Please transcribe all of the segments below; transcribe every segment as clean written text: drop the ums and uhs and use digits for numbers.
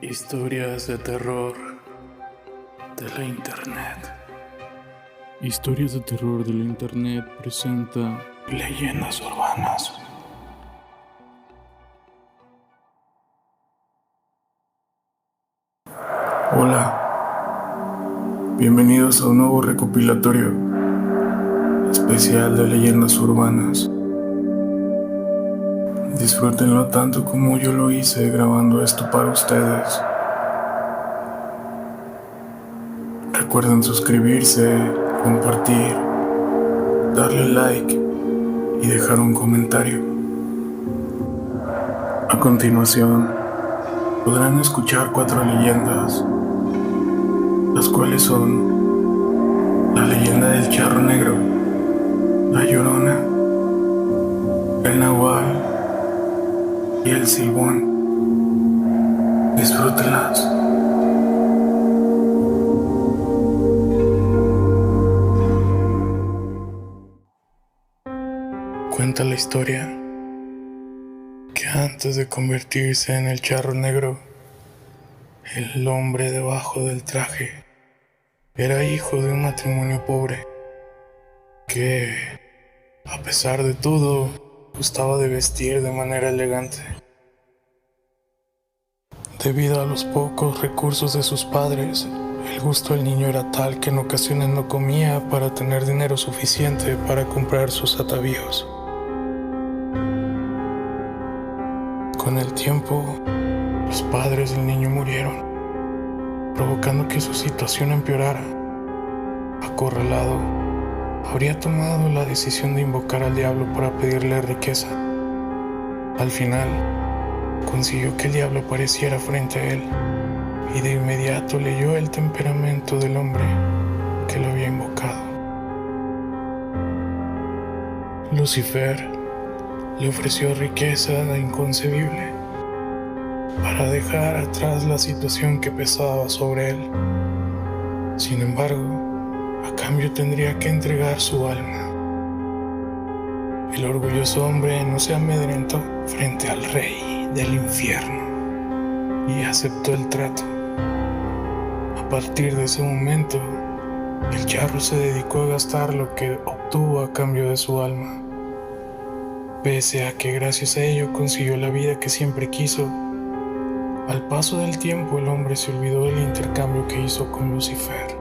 Historias de terror de la internet. Historias de terror de la internet presenta Leyendas urbanas. Hola, bienvenidos a un nuevo recopilatorio especial de leyendas urbanas. Disfrútenlo tanto como yo lo hice grabando esto para ustedes. Recuerden suscribirse, compartir, darle like y dejar un comentario. A continuación, podrán escuchar 4 leyendas, las cuales son la leyenda del charro negro, la llorona, el nahual y el silbón. Disfrútenlas. Cuenta la historia que antes de convertirse en el charro negro, el hombre debajo del traje era hijo de un matrimonio pobre que, a pesar de todo, gustaba de vestir de manera elegante. Debido a los pocos recursos de sus padres, el gusto del niño era tal que en ocasiones no comía para tener dinero suficiente para comprar sus atavíos. Con el tiempo, los padres del niño murieron, provocando que su situación empeorara. Acorralado, habría tomado la decisión de invocar al diablo para pedirle riqueza. Al final, consiguió que el diablo apareciera frente a él y de inmediato leyó el temperamento del hombre que lo había invocado. Lucifer le ofreció riqueza inconcebible para dejar atrás la situación que pesaba sobre él. Sin embargo, a cambio tendría que entregar su alma. El orgulloso hombre no se amedrentó frente al rey del infierno y aceptó el trato. A partir de ese momento, el charro se dedicó a gastar lo que obtuvo a cambio de su alma. Pese a que gracias a ello consiguió la vida que siempre quiso, al paso del tiempo el hombre se olvidó del intercambio que hizo con Lucifer.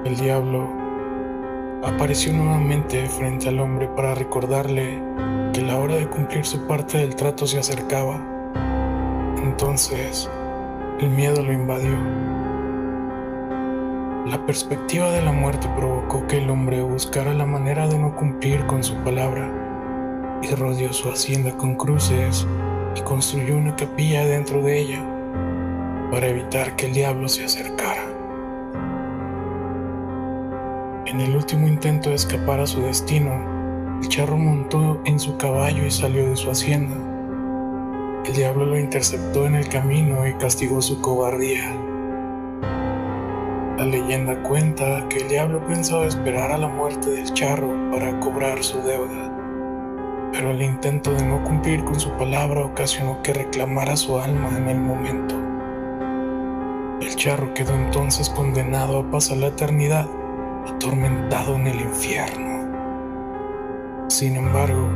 El diablo apareció nuevamente frente al hombre para recordarle que la hora de cumplir su parte del trato se acercaba. Entonces, el miedo lo invadió. La perspectiva de la muerte provocó que el hombre buscara la manera de no cumplir con su palabra y rodeó su hacienda con cruces y construyó una capilla dentro de ella para evitar que el diablo se acercara. En el último intento de escapar a su destino, el charro montó en su caballo y salió de su hacienda. El diablo lo interceptó en el camino y castigó su cobardía. La leyenda cuenta que el diablo pensaba esperar a la muerte del charro para cobrar su deuda, pero el intento de no cumplir con su palabra ocasionó que reclamara su alma en el momento. El charro quedó entonces condenado a pasar la eternidad atormentado en el infierno. Sin embargo,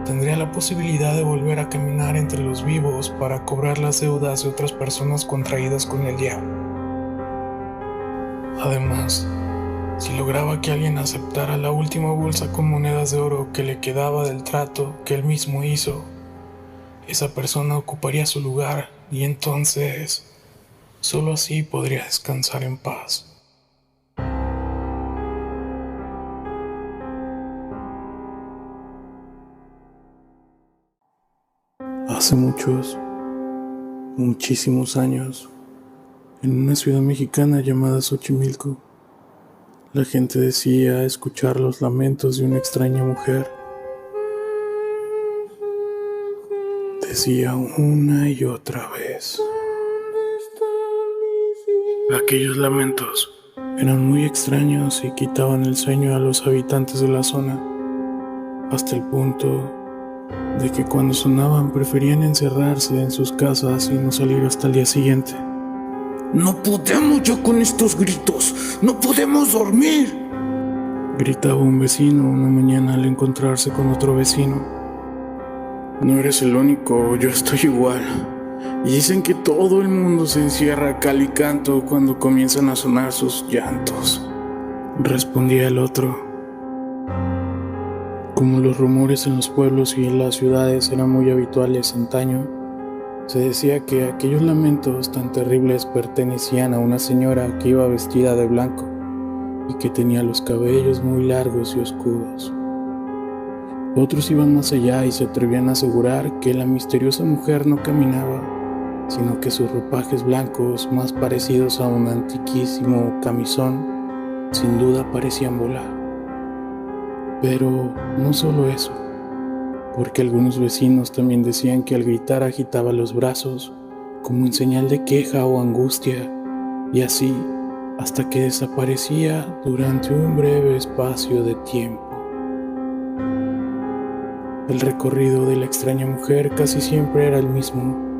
tendría la posibilidad de volver a caminar entre los vivos para cobrar las deudas de otras personas contraídas con el diablo. Además, si lograba que alguien aceptara la última bolsa con monedas de oro que le quedaba del trato que él mismo hizo, esa persona ocuparía su lugar y entonces solo así podría descansar en paz. Hace muchísimos años, en una ciudad mexicana llamada Xochimilco, la gente decía escuchar los lamentos de una extraña mujer. Decía una y otra vez. Aquellos lamentos eran muy extraños y quitaban el sueño a los habitantes de la zona, hasta el punto de que cuando sonaban preferían encerrarse en sus casas y no salir hasta el día siguiente. ¡No podemos ya con estos gritos! ¡No podemos dormir!, gritaba un vecino una mañana al encontrarse con otro vecino. No eres el único, yo estoy igual. Y dicen que todo el mundo se encierra a cal y canto cuando comienzan a sonar sus llantos, respondía el otro. Como los rumores en los pueblos y en las ciudades eran muy habituales antaño, se decía que aquellos lamentos tan terribles pertenecían a una señora que iba vestida de blanco y que tenía los cabellos muy largos y oscuros. Otros iban más allá y se atrevían a asegurar que la misteriosa mujer no caminaba, sino que sus ropajes blancos, más parecidos a un antiquísimo camisón, sin duda parecían volar. Pero no solo eso, porque algunos vecinos también decían que al gritar agitaba los brazos como en señal de queja o angustia, y así hasta que desaparecía durante un breve espacio de tiempo. El recorrido de la extraña mujer casi siempre era el mismo.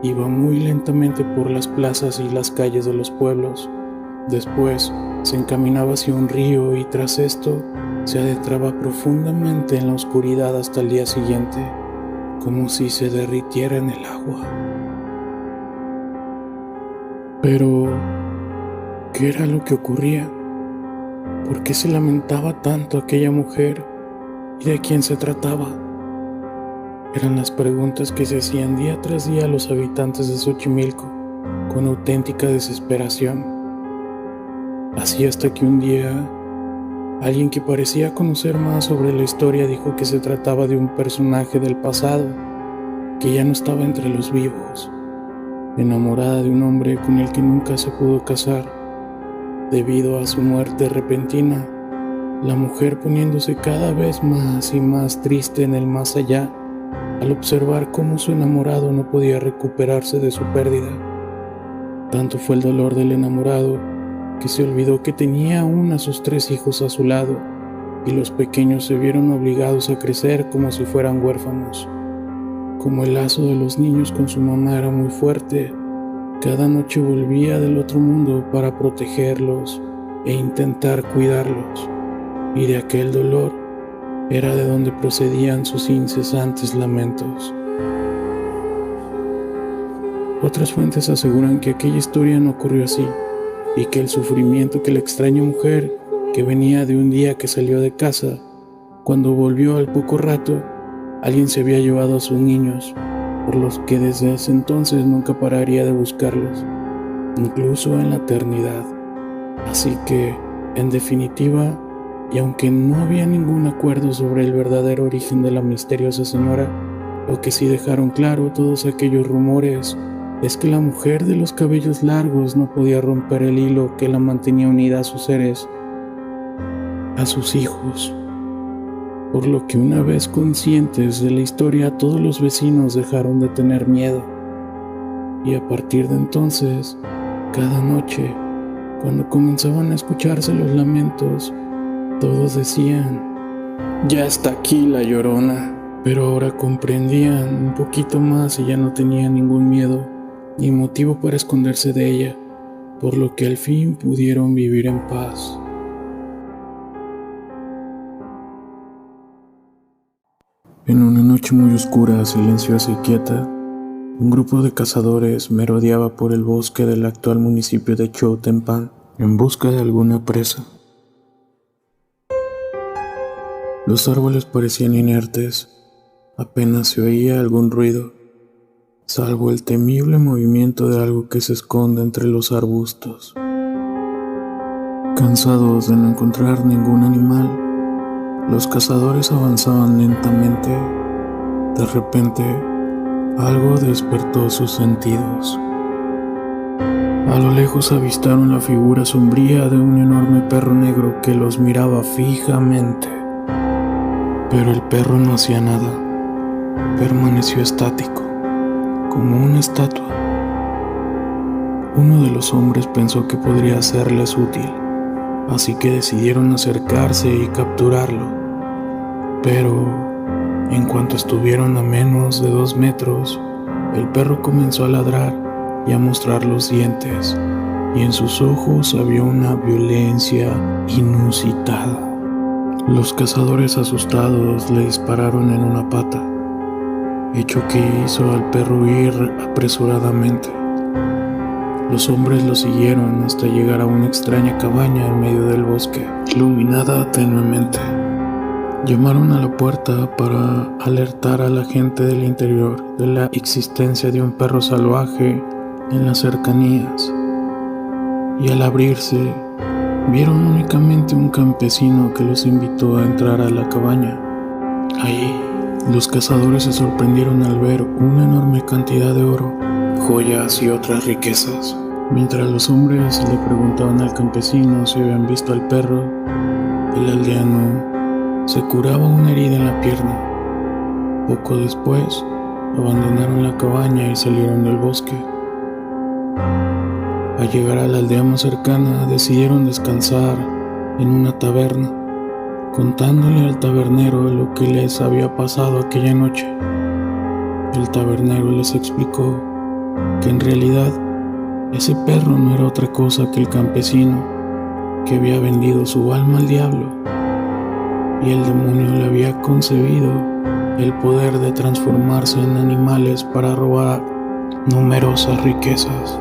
Iba muy lentamente por las plazas y las calles de los pueblos. Después se encaminaba hacia un río y tras esto se adentraba profundamente en la oscuridad hasta el día siguiente, como si se derritiera en el agua. Pero, ¿qué era lo que ocurría? ¿Por qué se lamentaba tanto aquella mujer? ¿Y de quién se trataba? Eran las preguntas que se hacían día tras día los habitantes de Xochimilco, con auténtica desesperación. Así hasta que un día, alguien que parecía conocer más sobre la historia dijo que se trataba de un personaje del pasado, que ya no estaba entre los vivos, enamorada de un hombre con el que nunca se pudo casar, debido a su muerte repentina. La mujer poniéndose cada vez más y más triste en el más allá, al observar cómo su enamorado no podía recuperarse de su pérdida. Tanto fue el dolor del enamorado, que se olvidó que tenía aún a sus 3 hijos a su lado, y los pequeños se vieron obligados a crecer como si fueran huérfanos. Como el lazo de los niños con su mamá era muy fuerte, cada noche volvía del otro mundo para protegerlos e intentar cuidarlos. Y de aquel dolor era de donde procedían sus incesantes lamentos. Otras fuentes aseguran que aquella historia no ocurrió así, y que el sufrimiento que la extraña mujer, que venía de un día que salió de casa, cuando volvió al poco rato, alguien se había llevado a sus niños, por los que desde ese entonces nunca pararía de buscarlos, incluso en la eternidad. Así que, en definitiva, y aunque no había ningún acuerdo sobre el verdadero origen de la misteriosa señora, lo que sí dejaron claro todos aquellos rumores es que la mujer de los cabellos largos no podía romper el hilo que la mantenía unida a sus seres, a sus hijos. Por lo que una vez conscientes de la historia, todos los vecinos dejaron de tener miedo. Y a partir de entonces, cada noche, cuando comenzaban a escucharse los lamentos, todos decían: "Ya está aquí la Llorona". Pero ahora comprendían un poquito más y ya no tenían ningún miedo ni motivo para esconderse de ella, por lo que al fin pudieron vivir en paz. En una noche muy oscura, silenciosa y quieta, un grupo de cazadores merodeaba por el bosque del actual municipio de Choutempan en busca de alguna presa. Los árboles parecían inertes, apenas se oía algún ruido, salvo el temible movimiento de algo que se esconde entre los arbustos. Cansados de no encontrar ningún animal, los cazadores avanzaban lentamente. De repente, algo despertó sus sentidos. A lo lejos avistaron la figura sombría de un enorme perro negro que los miraba fijamente. Pero el perro no hacía nada, permaneció estático, como una estatua. Uno de los hombres pensó que podría serles útil, así que decidieron acercarse y capturarlo. Pero En cuanto estuvieron a menos de 2 metros, el perro comenzó a ladrar y a mostrar los dientes, y en sus ojos había una violencia inusitada. Los cazadores asustados le dispararon en una pata, hecho que hizo al perro huir apresuradamente. Los hombres lo siguieron hasta llegar a una extraña cabaña en medio del bosque, iluminada tenuemente. Llamaron a la puerta para alertar a la gente del interior de la existencia de un perro salvaje en las cercanías, y al abrirse, vieron únicamente un campesino que los invitó a entrar a la cabaña. Ahí, los cazadores se sorprendieron al ver una enorme cantidad de oro, joyas y otras riquezas. Mientras los hombres le preguntaban al campesino si habían visto al perro, el aldeano se curaba una herida en la pierna. Poco después, abandonaron la cabaña y salieron del bosque. Al llegar a la aldea más cercana, decidieron descansar en una taberna, contándole al tabernero lo que les había pasado aquella noche. El tabernero les explicó que en realidad ese perro no era otra cosa que el campesino que había vendido su alma al diablo, y el demonio le había concebido el poder de transformarse en animales para robar numerosas riquezas.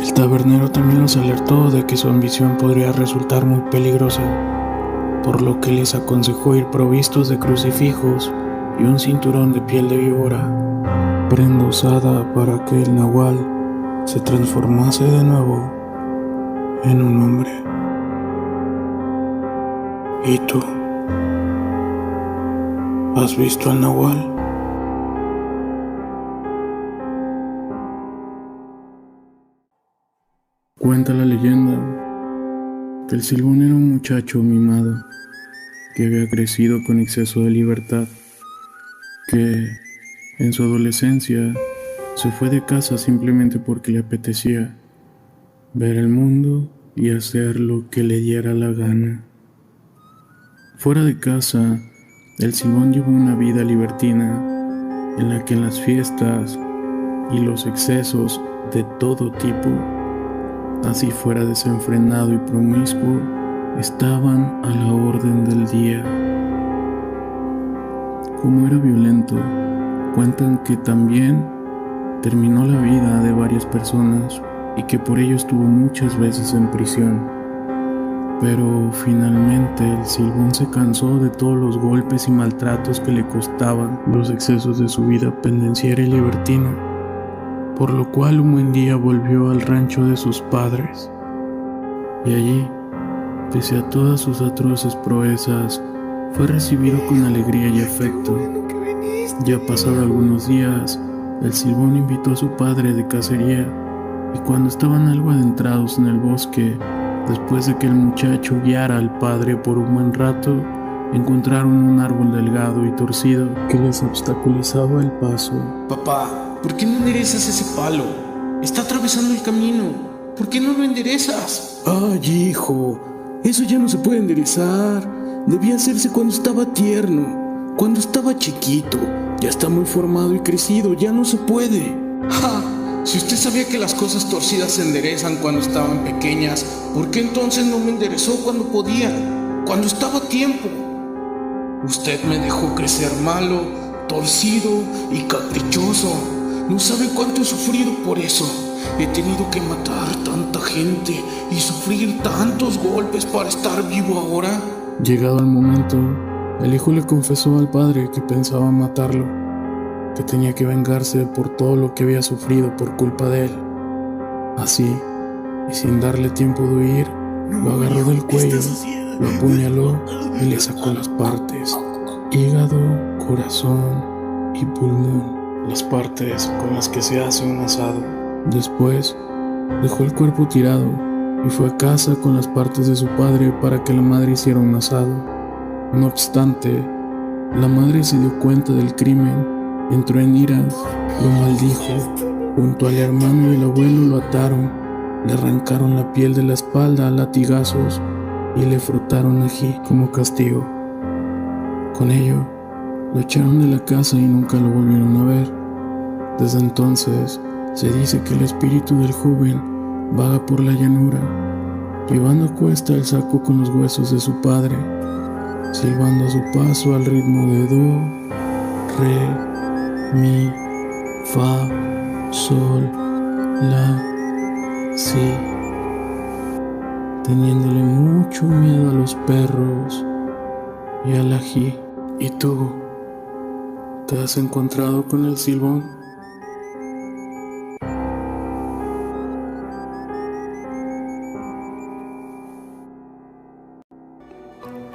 El tabernero también los alertó de que su ambición podría resultar muy peligrosa, por lo que les aconsejó ir provistos de crucifijos y un cinturón de piel de víbora, prenda usada para que el nahual se transformase de nuevo en un hombre. ¿Y tú? ¿Has visto al nahual? Cuenta la leyenda que el Silbón era un muchacho mimado que había crecido con exceso de libertad, que en su adolescencia se fue de casa simplemente porque le apetecía ver el mundo y hacer lo que le diera la gana. Fuera de casa, el Silbón llevó una vida libertina en la que las fiestas y los excesos de todo tipo, así fuera desenfrenado y promiscuo, estaban a la orden del día. Como era violento, cuentan que también terminó la vida de varias personas y que por ello estuvo muchas veces en prisión. Pero finalmente el Silbón se cansó de todos los golpes y maltratos que le costaban los excesos de su vida pendenciera y libertina, por lo cual un buen día volvió al rancho de sus padres. Y allí, pese a todas sus atroces proezas, fue recibido con alegría y afecto. Ya pasado algunos días, el Silbón invitó a su padre de cacería, y cuando estaban algo adentrados en el bosque, después de que el muchacho guiara al padre por un buen rato, encontraron un árbol delgado y torcido que les obstaculizaba el paso. Papá, ¿por qué no enderezas ese palo? Está atravesando el camino. ¿Por qué no lo enderezas? Ay, hijo, eso ya no se puede enderezar. Debía hacerse cuando estaba tierno, cuando estaba chiquito. Ya está muy formado y crecido, ya no se puede. ¡Ja! Si usted sabía que las cosas torcidas se enderezan cuando estaban pequeñas, ¿por qué entonces no me enderezó cuando podía? Cuando estaba a tiempo. Usted me dejó crecer malo, torcido y caprichoso. No sabe cuánto he sufrido por eso. He tenido que matar tanta gente y sufrir tantos golpes para estar vivo ahora. Llegado el momento, el hijo le confesó al padre que pensaba matarlo, que tenía que vengarse por todo lo que había sufrido por culpa de él. Así, y sin darle tiempo de huir, lo agarró del cuello, lo apuñaló y le sacó las partes: hígado, corazón y pulmón, las partes con las que se hace un asado. Después, dejó el cuerpo tirado y fue a casa con las partes de su padre para que la madre hiciera un asado. No obstante, la madre se dio cuenta del crimen, entró en ira, lo maldijo. Junto al hermano y el abuelo lo ataron, le arrancaron la piel de la espalda a latigazos y le frotaron ají como castigo. Con ello, Lo echaron de la casa y nunca lo volvieron a ver. Desde entonces, se dice que el espíritu del joven vaga por la llanura, llevando a cuesta el saco con los huesos de su padre, silbando a su paso al ritmo de do, re, mi, fa, sol, la, si, teniéndole mucho miedo a los perros y al ají. ¿Y tú? ¿Te has encontrado con el silbón?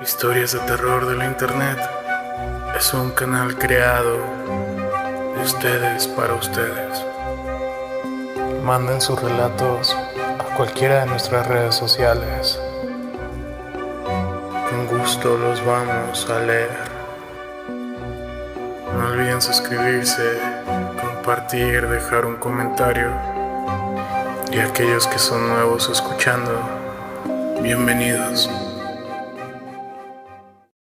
Historias de terror de la internet es un canal creado de ustedes para ustedes. Manden sus relatos a cualquiera de nuestras redes sociales. Con gusto los vamos a leer. No olviden suscribirse, compartir, dejar un comentario. Y aquellos que son nuevos escuchando, bienvenidos.